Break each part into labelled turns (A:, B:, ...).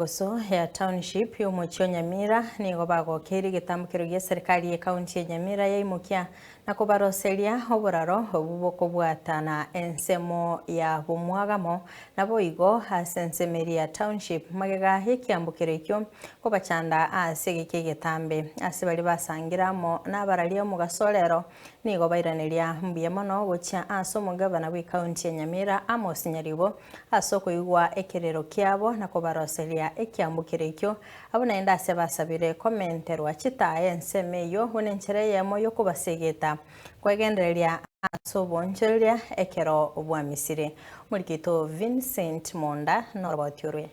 A: Nyangoso ya township y'omuchio Nyamira nigo bagokeri gitambukiro gya serikali ya county ya Nyamira yaimukia na kubaroseria oboraro obukobwatana ensemo ya bumwagamo nabo igo asensemeri ya township magega yekiambukiro ekyo kobachanda ase getambe ase bali basangiramo n'abarali omu gasolero nigo bairaneria mbuya mono gocha ase omugabana bwa county ya Nyamira Amos Nyaribo asoko igwa ekerero kyabo na kubaroseria ekiambukiro ekyo abo naenda ase basabire komenterwa chitaye ensemeyo bonenchere yemo yo kubasegeta kwegendereria asoboncheria ekero obwamisire murikito Vincent Monda norobotyorwe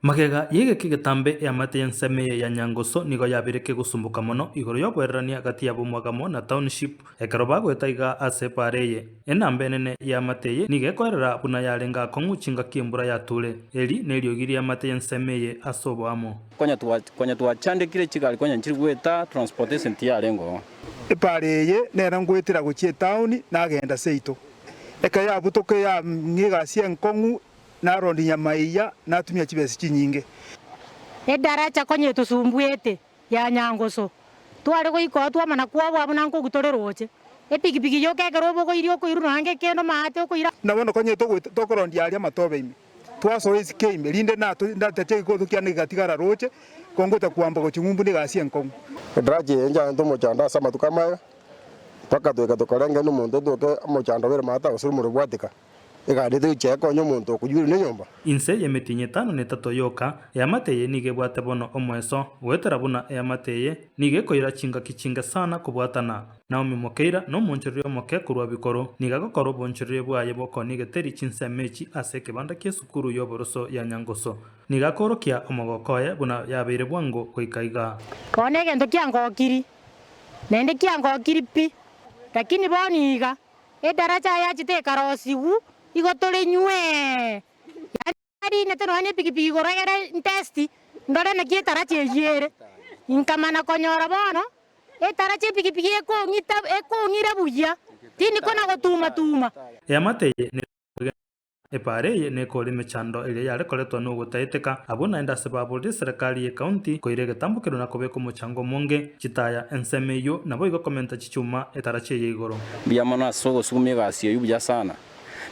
B: magega yege kigetambe ya mate enseme ya Nyangoso nigo yabireke gusumbuka mono igoro yo bwerania gati ya bumwagamo na township ekero bagwetaiga ase pareye enambe nene ya mateye nige kwerera buna yarenga konguchinga kimbura ya tule eri neriogiria mate enseme asobwamo
C: konya twachandikire chigali konya nchiri gweta transportation tiarengo
D: pareye nera ngwetira guchie town nagenda seito eka ya butoke ya ngigasi enkongu na rondi nyamaiya natumia chibesi chinyinge
E: edaracha konye tusumbuete ya Nyangoso twari goiko twamana kwabo abona nko gutoreroche epikipiki yo kekero bogo irio ko iru nange keno mate ko ira
D: nabono konye tokorondi ali amatobe ime twaso ezi keime linde na ndateche ko tukiane gatigara roche kongota kuamba ko chingumbu ni gasi enkongu
F: edrache enja ndo mochanda sama tukama paka tukarenga no mundo doke mochanda bere mata usuru murubwatika egadete cheko nyomuntu kujuri ne nyomba
B: inse yemetinye tano netato yoka yamateye nige bwate bono omweso wetera buna yamateye nige koira chinga kichinga sana kubwatana Naomi Mokeira no monchorio moke kurwa bikoro niga gokoro bonchorio bwaye boko nige teri chinse mechi ase kebanda kye sukuru yoboroso ya Nyangoso niga korokia omogokoye buna yabere bwango koikaiga
E: kone gento kyangokiri nende kyangokiri pi lakini boniga edaracha ya chite karosigu igotole nywe yani netero ane pikipiki goragera testi ndore na kietarache yere inkamana konyora bono etarache pikipiki ekongira buya tini kona gotuma
B: yamateye epareye nekore mechando ile yale koletwa no gutaiteka abona enda sebabuli serikali ya county koire getambukiro na kobeko mochango monge chitaya ensemeyo nabo igo komenta chichuma etarache yegoro
C: biamana sogo sume gasi yubuja sana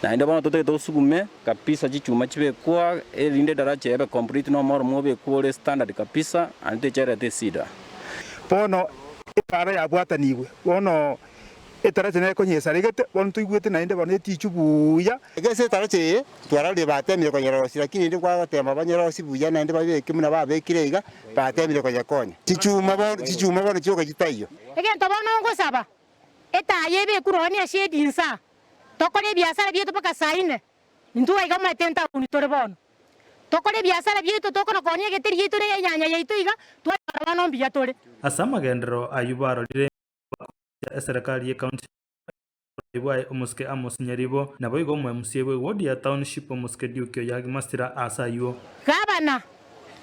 C: na enda bana tote to sugume kapisa chichuma chibe kwa elinde darache ebe complete no more mobe kwa standard kapisa ante chere te sida
D: pono ipara ya bwataniwe wono etarache ne konyesa rigete wonu tuigwete na inde bana tichubuya
F: egese tarache twarali batemire konyero lakini ndi kwa tema banyero sibuya na ndi babeke muna babekire iga batemire konyakonya chichuma bono chyoka chitayo
E: egento bono ngosaba etaye be kuroni ashedinsa tokore biashara byetu paka saine ntuwa iga matenta unitore bono tokore biashara byetu tokona konia geteri yetu ne nyanya yetu iga twara no mbiya tore
B: asama gendero ayubaro dire serikali ya county ibwaye omuske Amos Nyaribo nabo igo mwe musiebwe wodi ya township omuske diukyo yagi mastira asayo
E: gabana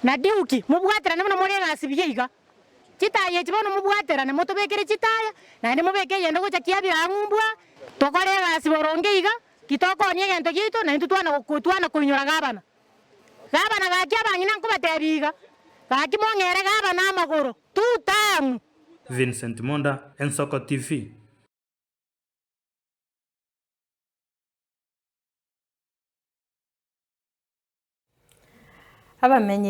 E: na diuki mubwatira ne muri gasibiye iga chitaye chibono mubwatira ne motobekere chitaya na ne mubeke yendo gocha kiabira ngumbwa tokore gasiboronge iga kitoko ni gento gitu na twana kunyora gabana gakya banyina nkubatebiga gakimongere gabana amagoro tutamu
B: Vincent Monda Ensoko TV
A: abamenye